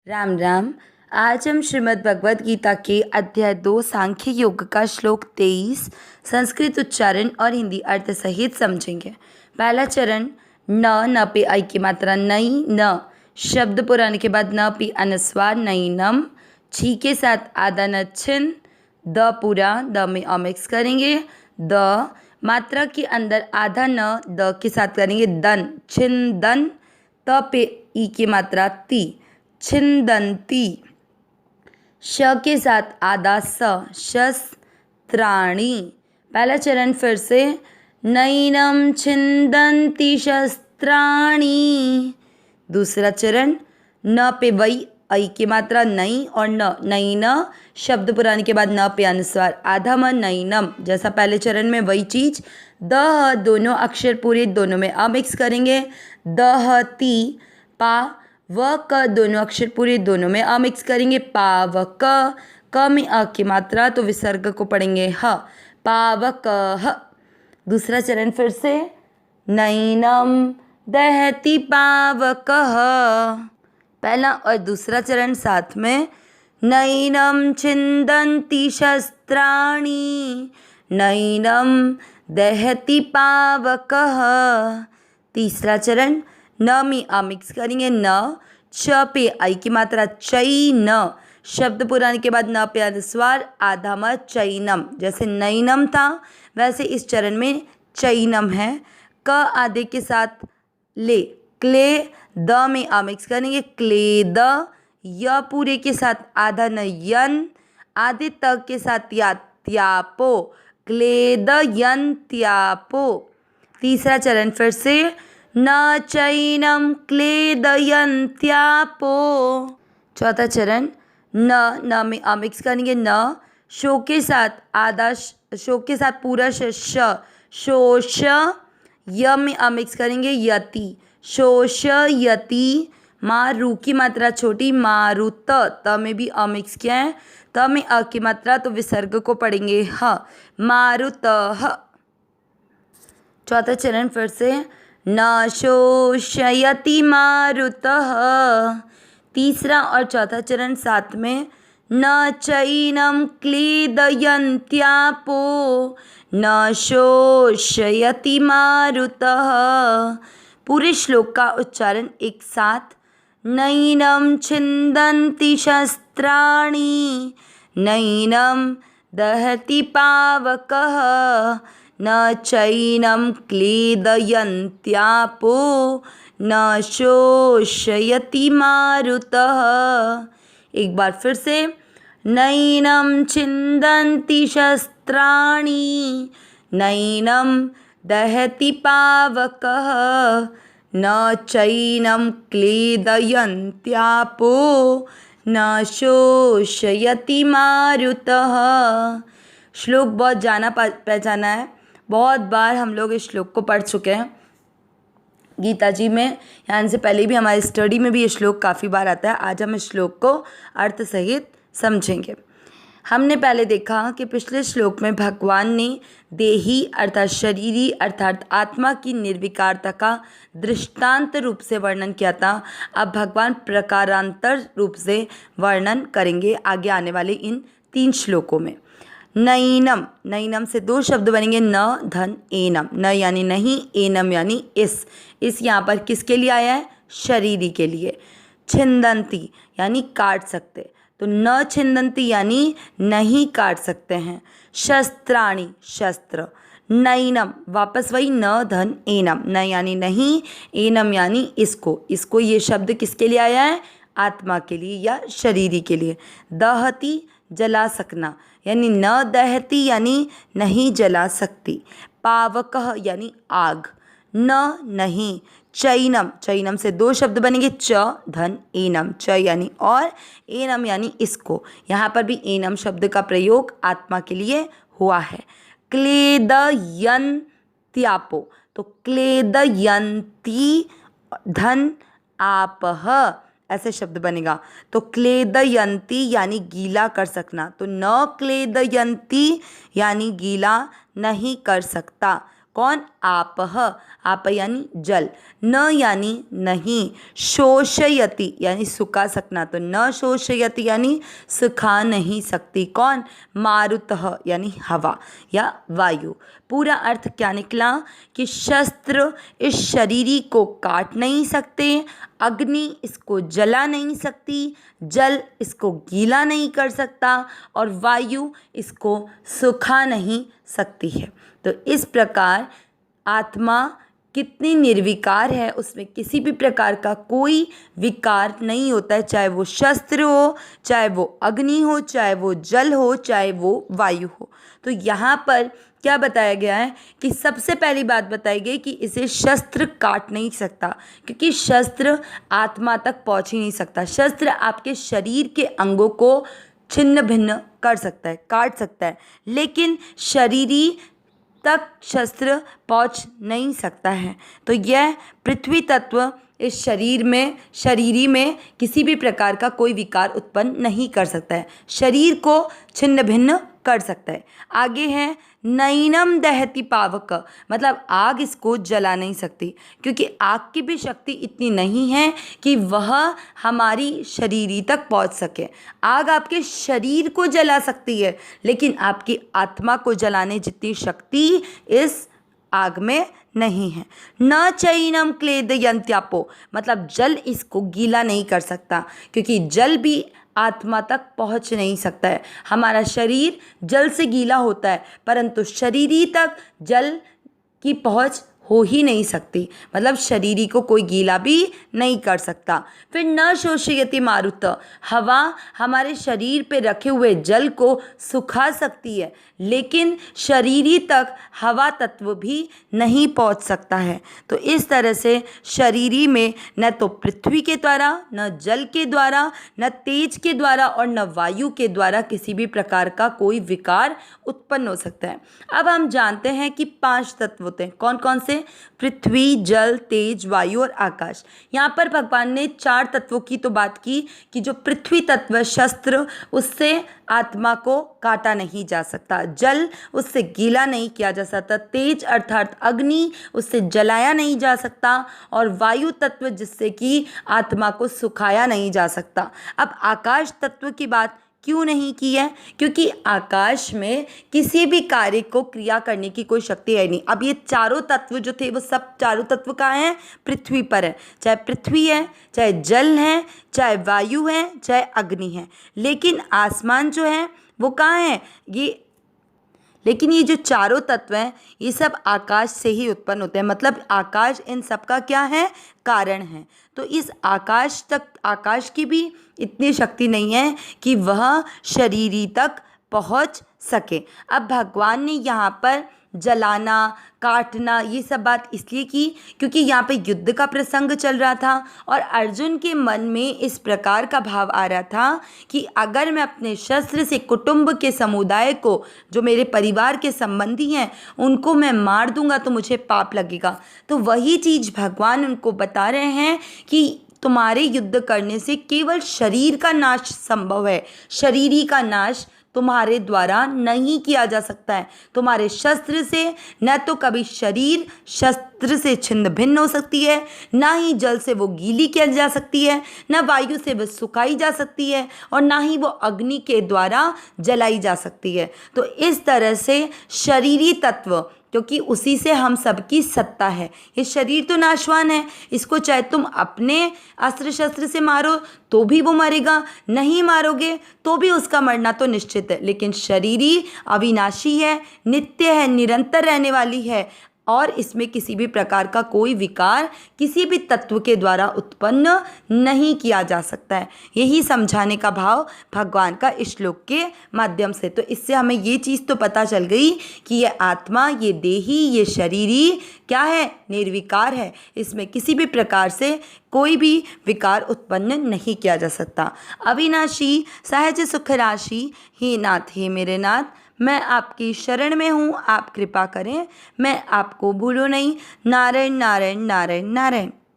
राम राम। आज हम श्रीमद् भगवद गीता के अध्याय 2 सांख्य योग का श्लोक 23 संस्कृत उच्चारण और हिंदी अर्थ सहित समझेंगे। पहला चरण न पे आई की मात्रा नई न शब्द पुराने के बाद न पी अनुस्वार नई नम छी के साथ आधा न छिन द पूरा द में मिक्स करेंगे द मात्रा के अंदर आधा न द के साथ करेंगे दन छिन दन त पे ई की मात्रा ती छिंदंती श के साथ आधा स शस्त्राणी। पहला चरण फिर से नैनम छिंदंती शस्त्राणी। दूसरा चरण न पे वई ऐ की मात्रा नई और न नई न शब्द पुराने के बाद न पे अनुस्वार आधा म नैनम जैसा पहले चरण में वही चीज द दोनों अक्षर पूरे दोनों में मिक्स करेंगे द ती पा व क दोनों अक्षर पूरे दोनों में मिक्स करेंगे पा व क में अ की मात्रा तो विसर्ग को पढ़ेंगे ह पा व क ह। दूसरा चरण फिर से नैनम दहती पावकः। पहला और दूसरा चरण साथ में नैनम छिंदन्ति शस्त्राणि नैनम दहति पावकः। तीसरा चरण न में मिक्स करेंगे न च पे आई की मात्रा चई न शब्द पुराने के बाद न पे अनुस्वार आधा म चैनम जैसे नैनम था वैसे इस चरण में चैनम है क आधे के साथ ले क्ले द में मिक्स करेंगे क्ले द य पूरे के साथ आधा न यन आधे तक के साथ या त्यापो क्ले द यन त्यापो। तीसरा चरण फिर से न चैनम क्लेदयन्त्यापो। चौथा चरण न में मिक्स करेंगे न शो के साथ आधा शो के साथ पूरा शोष य में मिक्स करेंगे यति शोष यति। मारू की मात्रा छोटी मारुत त में भी मिक्स किया है त में अ की मात्रा तो विसर्ग को पढ़ेंगे ह मारुत ह। चौथा चरण फिर से न शोषयति मारुतः। तीसरा और चौथा चरण साथ में न चैनम क्लेदयन्त्यापो न शोषयति मारुतः। पूरे श्लोक का उच्चारण एक साथ नैनम छिंदन्ति शस्त्राणि नैनम दहति पावकः न चैनम क्लेदयन्त्यापो न शोषयति मारुतः। एक बार फिर से नैनम छिंदन्ति शस्त्राणि नैनम दहति पावकः न चैनम क्लेदयन्त्यापो न शोषयति मारुतः। श्लोक बहुत जाना पहचाना है, बहुत बार हम लोग इस श्लोक को पढ़ चुके हैं गीता जी में, यहाँ से पहले भी हमारी स्टडी में भी ये श्लोक काफ़ी बार आता है। आज हम इस श्लोक को अर्थ सहित समझेंगे। हमने पहले देखा कि पिछले श्लोक में भगवान ने देही अर्थात शरीरी अर्थात आत्मा की निर्विकारता का दृष्टांत रूप से वर्णन किया था। अब भगवान प्रकारांतर रूप से वर्णन करेंगे आगे आने वाले इन 3 श्लोकों में। नैनम नैनम से 2 शब्द बनेंगे न धन एनम न यानी नहीं एनम यानी इस यहाँ पर किसके लिए आया है शरीरी के लिए। छिंदंती यानी काट सकते तो न छिंदंती यानी नहीं काट सकते हैं। शस्त्राणी शस्त्र नैनम वापस वही न धन एनम न यानी नहीं एनम यानी इसको ये शब्द किसके लिए आया है आत्मा के लिए या शरीरी के लिए। दहती जला सकना यानी न दहती यानी नहीं जला सकती। पावकः यानी आग न नहीं। चैनम चैनम से 2 शब्द बनेंगे च धन एनम च यानी और एनम यानी इसको। यहाँ पर भी एनम शब्द का प्रयोग आत्मा के लिए हुआ है। क्लेदयन्त्यापो तो क्लेदयन्ती धन आपह ऐसे शब्द बनेगा तो क्लेदयन्ती यानी गीला कर सकना तो न क्लेदयन्ती यानी गीला नहीं कर सकता। कौन? आपः, आप यानी जल, न यानी नहीं, शोषयति यानी सुखा सकना, तो न शोषयति यानी सुखा नहीं सकती, कौन? मारुतः यानी हवा या वायु। पूरा अर्थ क्या निकला कि शस्त्र इस शरीरी को काट नहीं सकते, अग्नि इसको जला नहीं सकती, जल इसको गीला नहीं कर सकता और वायु इसको सुखा नहीं सकती है। तो इस प्रकार आत्मा कितनी निर्विकार है, उसमें किसी भी प्रकार का कोई विकार नहीं होता है, चाहे वो शस्त्र हो, चाहे वो अग्नि हो, चाहे वो जल हो, चाहे वो वायु हो। तो यहाँ पर क्या बताया गया है कि सबसे पहली बात बताई गई कि इसे शस्त्र काट नहीं सकता, क्योंकि शस्त्र आत्मा तक पहुँच ही नहीं सकता। शस्त्र आपके शरीर के अंगों को छिन्न भिन्न कर सकता है, काट सकता है, लेकिन शरीरी तक शस्त्र पहुंच नहीं सकता है। तो यह पृथ्वी तत्व इस शरीरी में किसी भी प्रकार का कोई विकार उत्पन्न नहीं कर सकता है, शरीर को छिन्न भिन्न कर सकता है। आगे है नैनम दहति पावक, मतलब आग इसको जला नहीं सकती, क्योंकि आग की भी शक्ति इतनी नहीं है कि वह हमारी शरीरी तक पहुंच सके। आग आपके शरीर को जला सकती है, लेकिन आपकी आत्मा को जलाने जितनी शक्ति इस आग में नहीं है। न चैनम क्लेदयन्त्यापो, मतलब जल इसको गीला नहीं कर सकता, क्योंकि जल भी आत्मा तक पहुंच नहीं सकता है। हमारा शरीर जल से गीला होता है, परंतु शरीरी तक जल की पहुंच हो ही नहीं सकती, मतलब शरीरी को कोई गीला भी नहीं कर सकता। फिर न शोषयति मारुत, हवा हमारे शरीर पे रखे हुए जल को सुखा सकती है, लेकिन शरीरी तक हवा तत्व भी नहीं पहुंच सकता है। तो इस तरह से शरीरी में न तो पृथ्वी के द्वारा, न जल के द्वारा, न तेज के द्वारा और न वायु के द्वारा किसी भी प्रकार का कोई विकार उत्पन्न हो सकता है। अब हम जानते हैं कि 5 तत्व होते हैं, कौन कौन से? पृथ्वी, जल, तेज, वायु और आकाश। यहाँ पर भगवान ने 4 तत्वों की तो बात की कि जो पृथ्वी तत्व शस्त्र, उससे आत्मा को काटा नहीं जा सकता, जल उससे गीला नहीं किया जा सकता, तेज अर्थात अग्नि उससे जलाया नहीं जा सकता और वायु तत्व जिससे कि आत्मा को सुखाया नहीं जा सकता। अब आकाश तत्व की बात क्यों नहीं की है? क्योंकि आकाश में किसी भी कार्य को क्रिया करने की कोई शक्ति है नहीं। अब ये चारों तत्व जो थे वो सब चारों तत्व कहाँ हैं? पृथ्वी पर है। चाहे पृथ्वी है, चाहे जल है, चाहे वायु है, चाहे अग्नि है, लेकिन आसमान जो है वो कहाँ है? लेकिन ये जो चारों तत्व हैं ये सब आकाश से ही उत्पन्न होते हैं, मतलब आकाश इन सब का क्या है? कारण है। तो इस आकाश की भी इतनी शक्ति नहीं है कि वह शरीरी तक पहुंच सके। अब भगवान ने यहाँ पर जलाना, काटना ये सब बात इसलिए की क्योंकि यहाँ पे युद्ध का प्रसंग चल रहा था और अर्जुन के मन में इस प्रकार का भाव आ रहा था कि अगर मैं अपने शस्त्र से कुटुंब के समुदाय को, जो मेरे परिवार के संबंधी हैं, उनको मैं मार दूंगा तो मुझे पाप लगेगा। तो वही चीज़ भगवान उनको बता रहे हैं कि तुम्हारे युद्ध करने से केवल शरीर का नाश संभव है, शरीरी का नाश तुम्हारे द्वारा नहीं किया जा सकता है। तुम्हारे शस्त्र से न तो कभी शरीर शस्त्र से छिन्न भिन्न हो सकती है, ना ही जल से वो गीली की जा सकती है, न वायु से वो सुखाई जा सकती है और ना ही वो अग्नि के द्वारा जलाई जा सकती है। तो इस तरह से शरीरी तत्व, क्योंकि उसी से हम सबकी सत्ता है, ये शरीर तो नाशवान है, इसको चाहे तुम अपने अस्त्र शस्त्र से मारो तो भी वो मरेगा, नहीं मारोगे तो भी उसका मरना तो निश्चित है, लेकिन शरीरी अविनाशी है, नित्य है, निरंतर रहने वाली है और इसमें किसी भी प्रकार का कोई विकार किसी भी तत्व के द्वारा उत्पन्न नहीं किया जा सकता है। यही समझाने का भाव भगवान का इस श्लोक के माध्यम से। तो इससे हमें ये चीज़ तो पता चल गई कि ये आत्मा, ये देही, ये शरीरी क्या है? निर्विकार है, इसमें किसी भी प्रकार से कोई भी विकार उत्पन्न नहीं किया जा सकता। अविनाशी सहज सुख राशि, हे नाथ, हे मेरे नाथ, मैं आपकी शरण में हूँ, आप कृपा करें, मैं आपको भूलूं नहीं। नारायण नारायण नारायण नारायण।